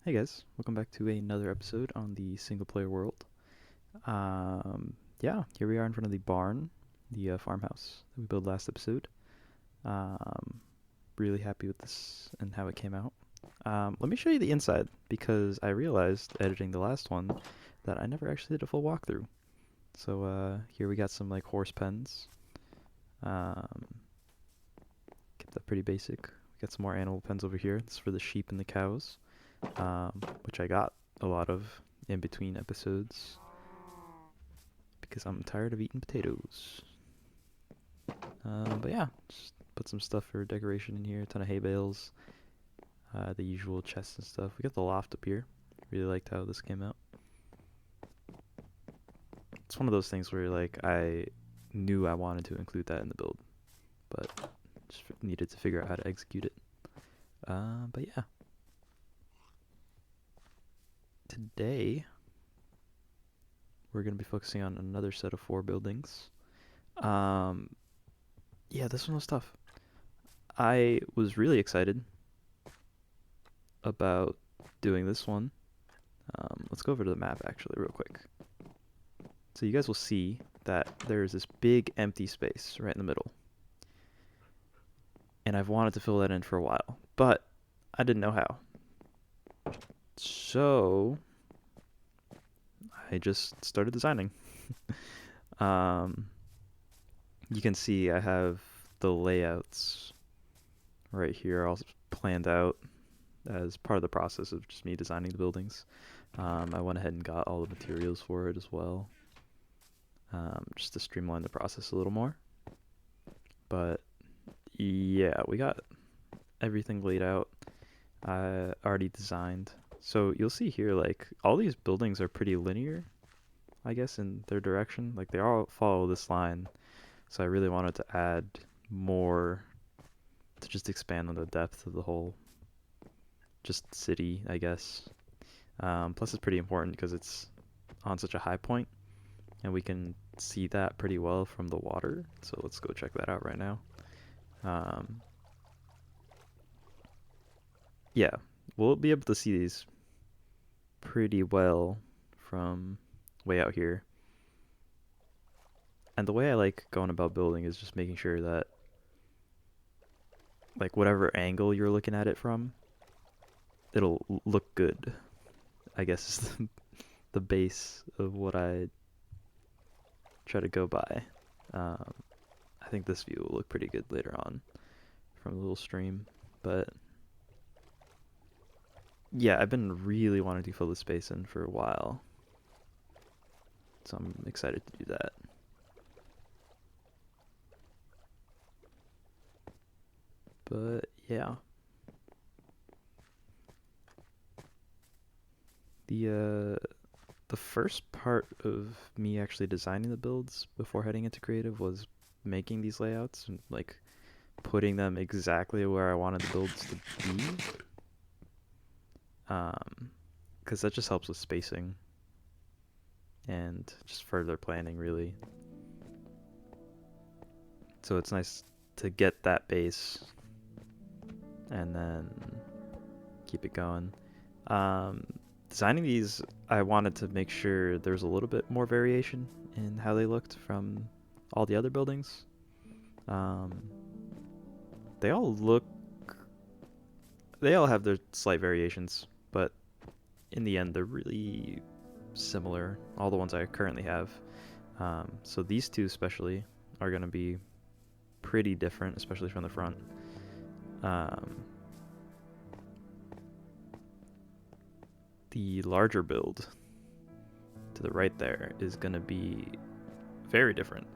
Hey guys, welcome back to another episode on the single player world. Yeah, here we are in front of the barn, the farmhouse that we built last episode. Um, really happy with this and how it came out. Let me show you the inside because I realized editing the last one that I never actually did a full walkthrough. So here we got some like horse pens. Um, Kept that pretty basic. We got some more animal pens over here. This is for the sheep and the cows, which I got a lot of in between episodes because I'm tired of eating potatoes. But yeah, just put some stuff for decoration in here. A ton of hay bales, the usual chests and stuff. We got the loft up here. Really liked how this came out. It's one of those things where like I knew I wanted to include that in the build, but just needed to figure out how to execute it. But yeah, today we're gonna be focusing on another set of 4 buildings. Um, yeah, this one was tough. I was really excited about doing this one. Let's go over to the map actually real quick. So you guys will see that there's this big empty space right in the middle. And I've wanted to fill that in for a while, but I didn't know how. So I just started designing. um, you can see I have the layouts right here all planned out as part of the process of just me designing the buildings. I went ahead and got all the materials for it as well, just to streamline the process a little more. But yeah, we got everything laid out, already designed. So you'll see here, like, all these buildings are pretty linear, I guess, in their direction. Like, they all follow this line. So I really wanted to add more to just expand on the depth of the whole just city, I guess. Plus, it's pretty important because it's on such a high point, and we can see that pretty well from the water. So let's go check that out right now. Um, yeah, we'll be able to see these pretty well from way out here. And the way I like going about building is just making sure that, like, whatever angle you're looking at it from, it'll look good, I guess is the base of what I try to go by. Um, I think this view will look pretty good later on from a little stream. But yeah, I've been really wanting to fill the space in for a while. So I'm excited to do that. But yeah. The first part of me actually designing the builds before heading into creative was making these layouts and like putting them exactly where I wanted the builds to be. Because that just helps with spacing and just further planning, really. So it's nice to get that base and then keep it going. Um, Designing these, I wanted to make sure there's a little bit more variation in how they looked from all the other buildings. Um, they all look, they all have their slight variations, but in the end, they're really similar. All the ones I currently have. So these two especially are going to be pretty different, especially from the front. The larger build to the right there is going to be very different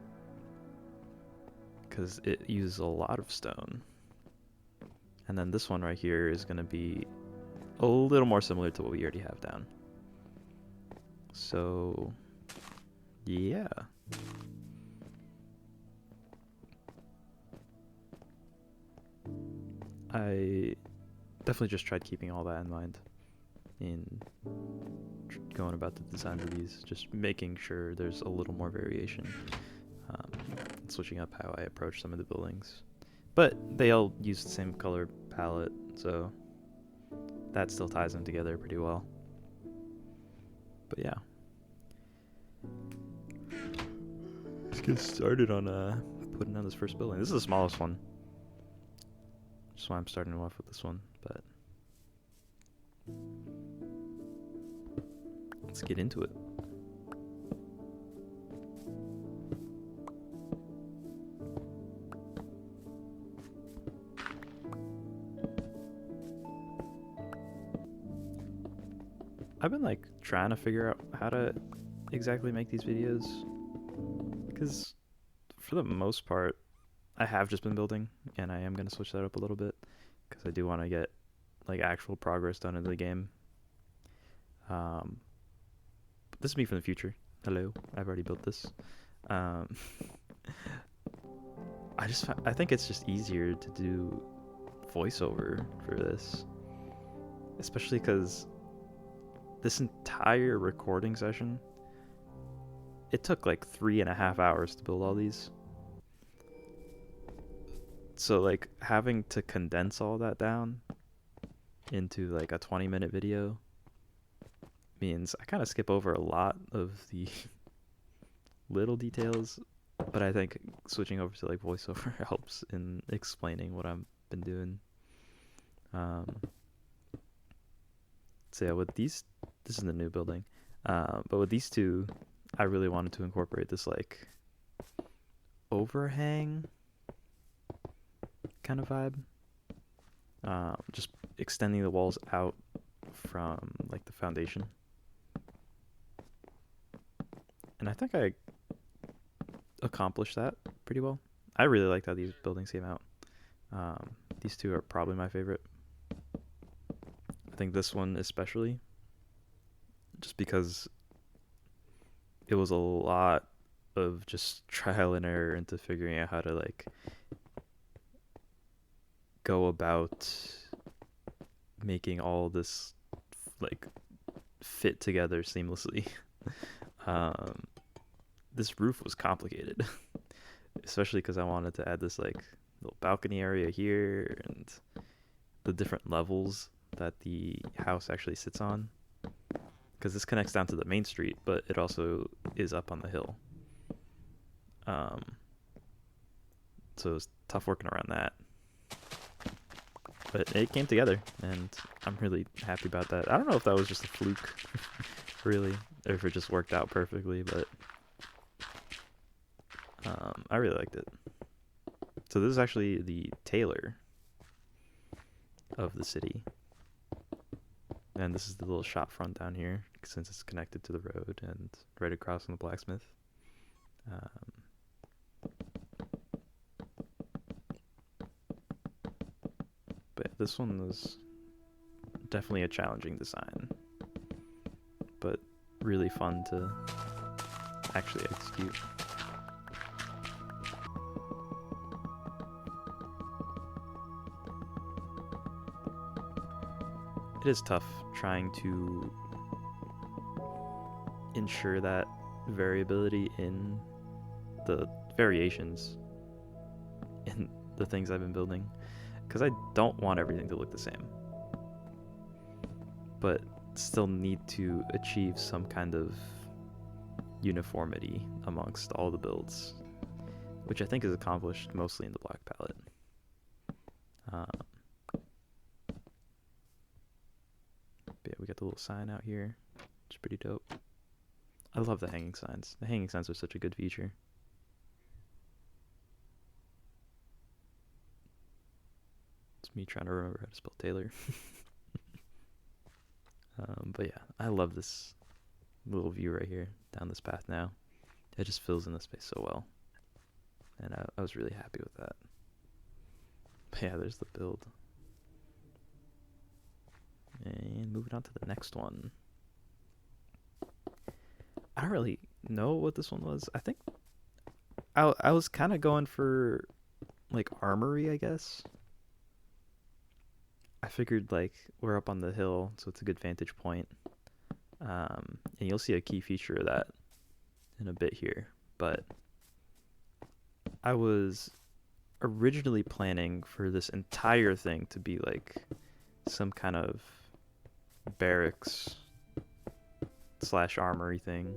because it uses a lot of stone. And then this one right here is going to be a little more similar to what we already have down. So, yeah. I definitely just tried keeping all that in mind in going about the design of these, just making sure there's a little more variation, switching up how I approach some of the buildings. But they all use the same color palette, so that still ties them together pretty well. But yeah. Let's get started on putting down this first building. This is the smallest one. That's why I'm starting off with this one, but let's get into it. I've been like trying to figure out how to exactly make these videos, because for the most part I have just been building, and I am going to switch that up a little bit because I do want to get like actual progress done in the game. But this is me from the future. Hello, I've already built this. I think it's just easier to do voiceover for this, especially because this entire recording session, it took like 3.5 hours to build all these. So like having to condense all that down into like a 20-minute video means I kind of skip over a lot of the little details, but I think switching over to like voiceover helps in explaining what I've been doing. So yeah, with these, this is the new building, but with these two, I really wanted to incorporate this like overhang kind of vibe, just extending the walls out from like the foundation. And I think I accomplished that pretty well. I really liked how these buildings came out. These two are probably my favorite. I think this one especially, just because it was a lot of just trial and error into figuring out how to like go about making all this like fit together seamlessly. This roof was complicated, especially because I wanted to add this like little balcony area here and the different levels that the house actually sits on, because this connects down to the main street, but it also is up on the hill. So it was tough working around that, but it came together, and I'm really happy about that. I don't know if that was just a fluke, really, or if it just worked out perfectly, but I really liked it. So this is actually the tailor of the city, and this is the little shop front down here, since it's connected to the road and right across from the blacksmith. But this one was definitely a challenging design, but really fun to actually execute. It is tough trying to ensure that variability in the variations in the things I've been building, because I don't want everything to look the same, but still need to achieve some kind of uniformity amongst all the builds, which I think is accomplished mostly in the black palette. But yeah, we got the little sign out here, which is pretty dope. I love the hanging signs. The hanging signs are such a good feature. It's me trying to remember how to spell Taylor. But yeah, I love this little view right here down this path now. It just fills in the space so well, and I was really happy with that. But yeah, there's the build. And moving on to the next one. I don't really know what this one was. I think I was kind of going for like armory, I guess. I figured like we're up on the hill, so it's a good vantage point. And you'll see a key feature of that in a bit here. But I was originally planning for this entire thing to be like some kind of barracks slash armory thing,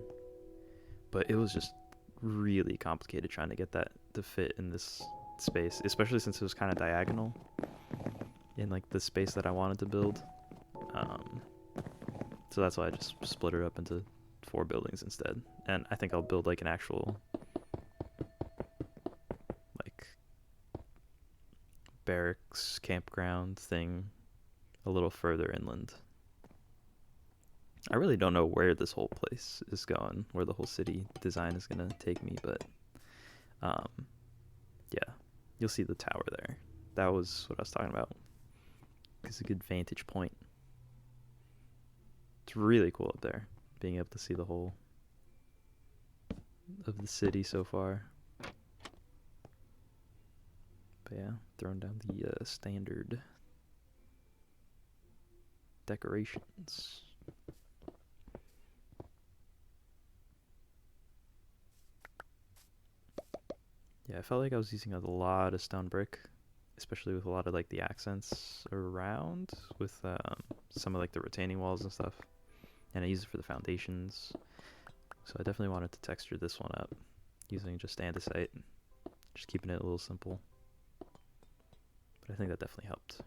but it was just really complicated trying to get that to fit in this space, especially since it was kind of diagonal in like the space that I wanted to build. So that's why I just split it up into 4 buildings instead. And I think I'll build like an actual like barracks campground thing a little further inland. I really don't know where this whole place is going, where the whole city design is gonna take me, but yeah, you'll see the tower there. That was what I was talking about. It's a good vantage point. It's really cool up there, being able to see the whole of the city so far. But yeah, throwing down the standard decorations. Yeah, I felt like I was using a lot of stone brick, especially with a lot of like the accents around with some of like the retaining walls and stuff. And I use it for the foundations. So I definitely wanted to texture this one up using just andesite, just keeping it a little simple. But I think that definitely helped.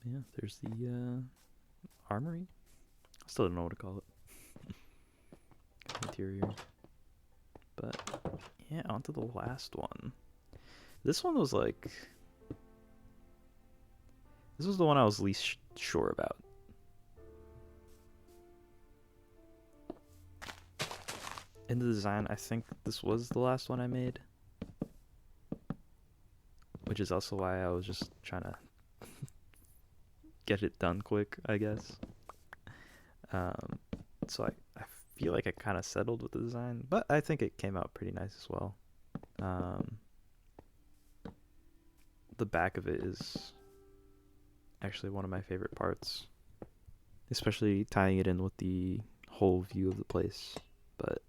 Yeah, there's the armory. I still don't know what to call it. Interior. But yeah, on to the last one. This one was like... This was the one I was least sure about. In the design, I think this was the last one I made. Which is also why I was just trying to get it done quick, I guess. So I feel like I kind of settled with the design, but I think it came out pretty nice as well. The back of it is actually one of my favorite parts, especially tying it in with the whole view of the place. But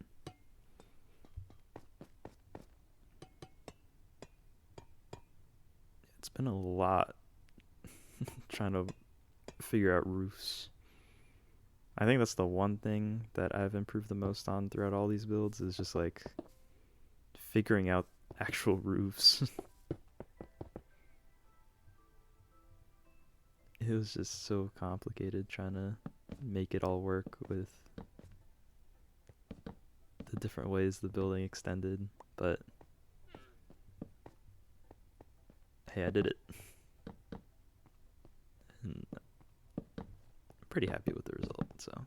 it's been a lot trying to figure out roofs. I think that's the one thing that I've improved the most on throughout all these builds is just like figuring out actual roofs. It was just so complicated trying to make it all work with the different ways the building extended, but hey, I did it. And I'm pretty happy with the result, so.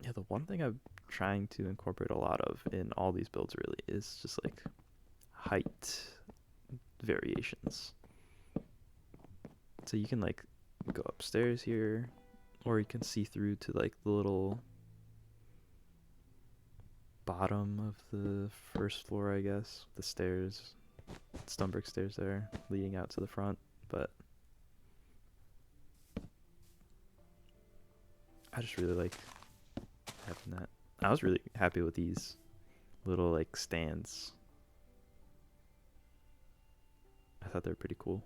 Yeah, the one thing I'm trying to incorporate a lot of in all these builds really is just like height variations. So you can like go upstairs here, or you can see through to like the little bottom of the first floor, I guess. The stairs, stone brick stairs there leading out to the front, but I just really like having that. I was really happy with these little like stands. I thought they were pretty cool.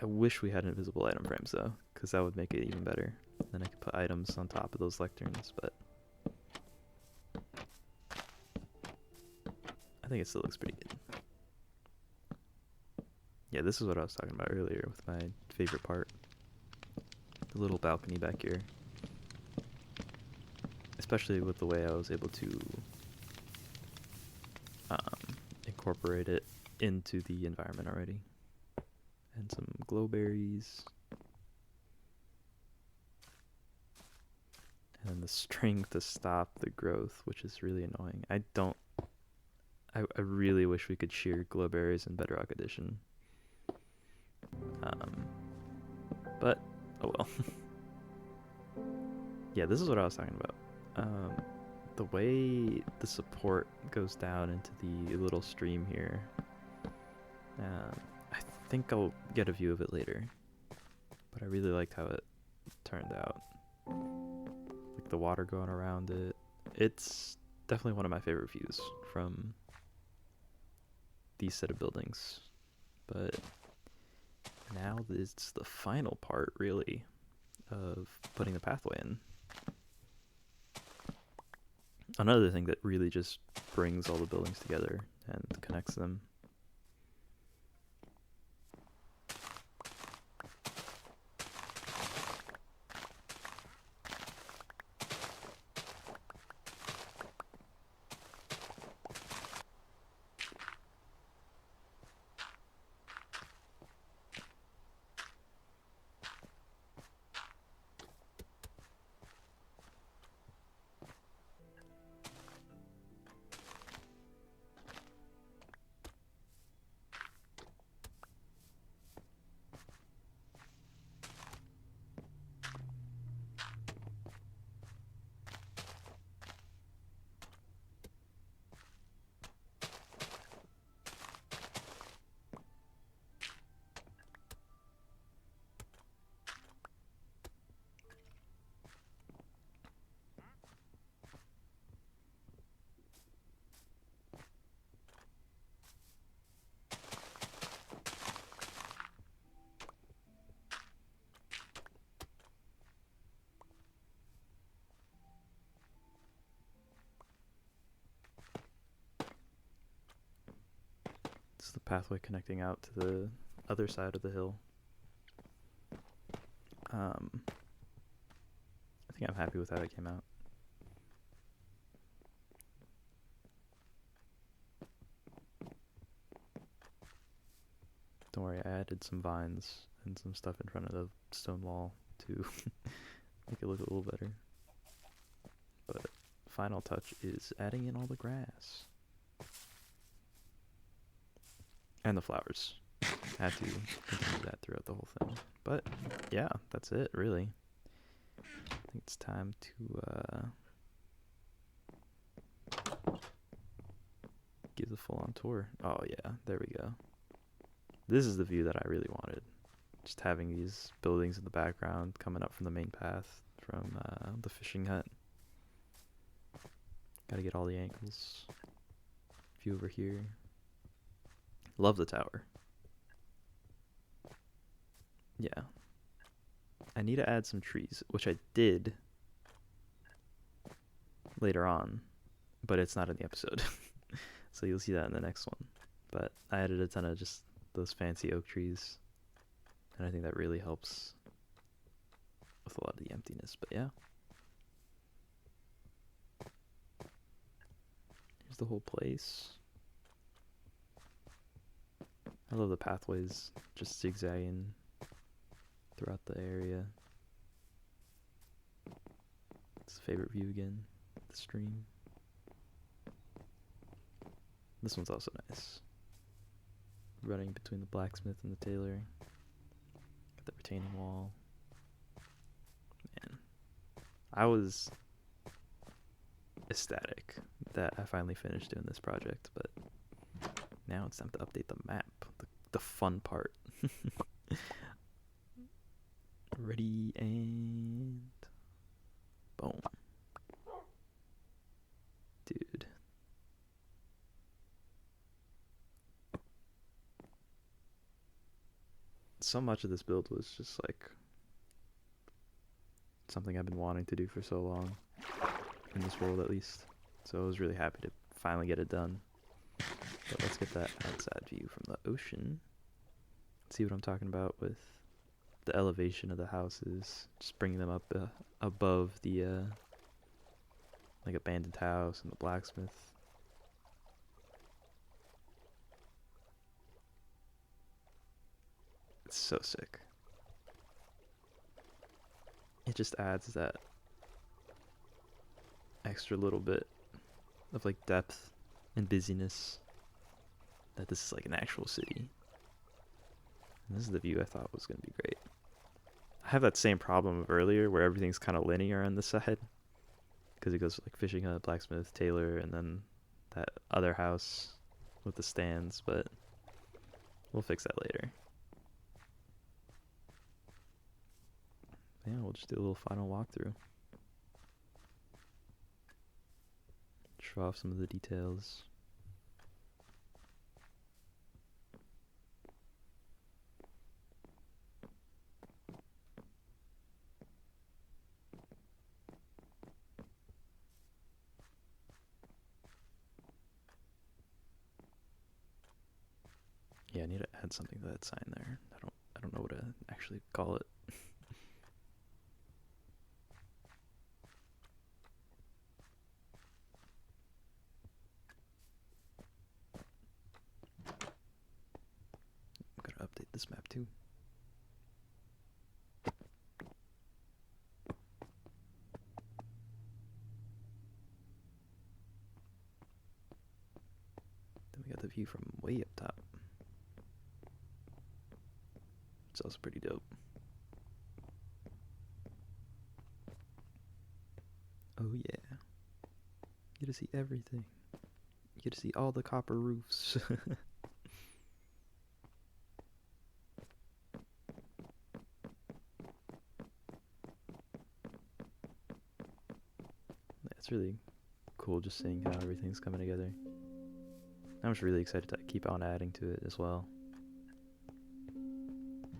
I wish we had invisible item frames though, because that would make it even better. Then I could put items on top of those lecterns, but I think it still looks pretty good. Yeah, this is what I was talking about earlier with my favorite part. The little balcony back here. Especially with the way I was able to incorporate it into the environment already. And some glowberries. And then the string to stop the growth, which is really annoying. I really wish we could shear glowberries in Bedrock Edition. But, oh well. yeah, this is what I was talking about. The way the support goes down into the little stream here. I think I'll get a view of it later, but I really liked how it turned out. Like the water going around it. It's definitely one of my favorite views from these set of buildings. But now it's the final part, really, of putting the pathway in. Another thing that really just brings all the buildings together and connects them. It's the pathway connecting out to the other side of the hill. I think I'm happy with how it came out. Don't worry, I added some vines and some stuff in front of the stone wall to make it look a little better. But final touch is adding in all the grass. And the flowers. I had to continue that throughout the whole thing. But yeah, that's it, really. I think it's time to give the full-on tour. Oh yeah, there we go. This is the view that I really wanted. Just having these buildings in the background coming up from the main path from the fishing hut. Gotta get all the angles. View over here. Love the tower. Yeah. I need to add some trees, which I did later on, but it's not in the episode. So you'll see that in the next one. But I added a ton of just those fancy oak trees, and I think that really helps with a lot of the emptiness. But yeah, here's the whole place. I love the pathways just zigzagging throughout the area. It's a favorite view again, the stream. This one's also nice. Running between the blacksmith and the tailor. Got the retaining wall. Man, I was ecstatic that I finally finished doing this project, but now it's time to update the map. The fun part. Ready and boom. Dude. So much of this build was just like something I've been wanting to do for so long, in this world at least. So I was really happy to finally get it done. But let's get that outside view from the ocean. See what I'm talking about with the elevation of the houses, just bringing them up above the like abandoned house and the blacksmith. It's so sick. It just adds that extra little bit of like depth and busyness that this is like an actual city. And this is the view I thought was going to be great. I have that same problem of earlier where everything's kind of linear on this side because it goes like fishing hut, blacksmith, tailor, and then that other house with the stands, but we'll fix that later. Yeah, we'll just do a little final walkthrough. Show off some of the details. Yeah, I need to add something to that sign there. I don't know what to actually call it. I'm gonna update this map too. Then we got the view from way up top. It's also pretty dope. Oh yeah. You get to see everything. You get to see all the copper roofs. It's really cool just seeing how everything's coming together. I'm just really excited to keep on adding to it as well.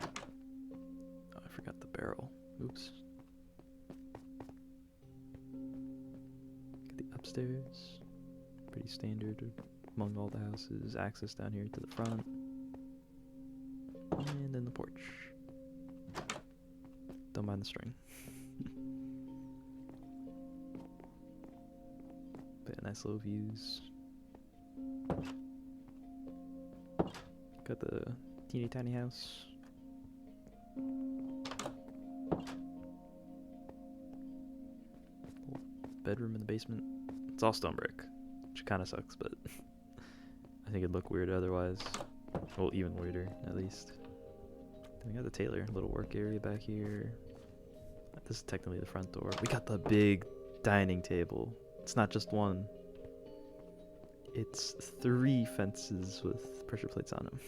Oh, I forgot the barrel. Oops. Got the upstairs. Pretty standard among all the houses. Access down here to the front. And then the porch. Don't mind the string. But yeah, nice little views. Got the teeny tiny house. Little bedroom in the basement. It's all stone brick, which kind of sucks, but I think it'd look weird otherwise. Well, even weirder, at least. Then we got the tailor, little work area back here. This is technically the front door. We got the big dining table. It's not just one. It's 3 fences with pressure plates on them.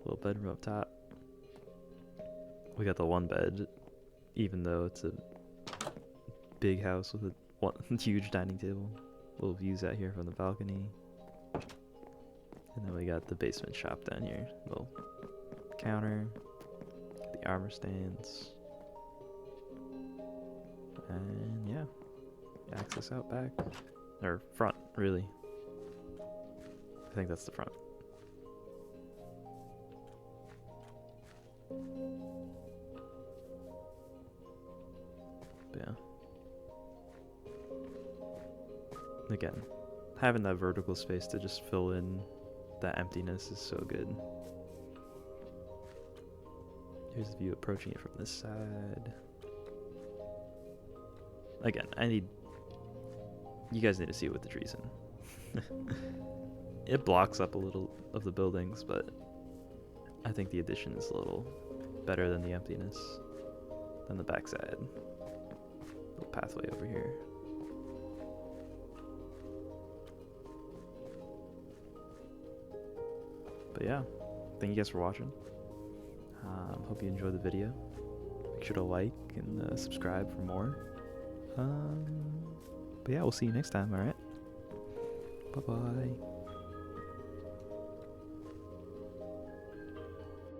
Little bedroom up top. We got the one bed, even though it's a big house with a huge dining table. Little views out here from the balcony. And then we got the basement shop down here. Little counter. The armor stands. And yeah. Access out back. Or front, really. I think that's the front. But yeah. Again, having that vertical space to just fill in that emptiness is so good. Here's the view approaching it from this side. Again, you guys need to see it with the trees in. It blocks up a little of the buildings, but I think the addition is a little better than the emptiness than the backside. Little pathway over here. But yeah, thank you guys for watching. Hope you enjoyed the video. Make sure to like and subscribe for more. But yeah, we'll see you next time, alright? Bye-bye.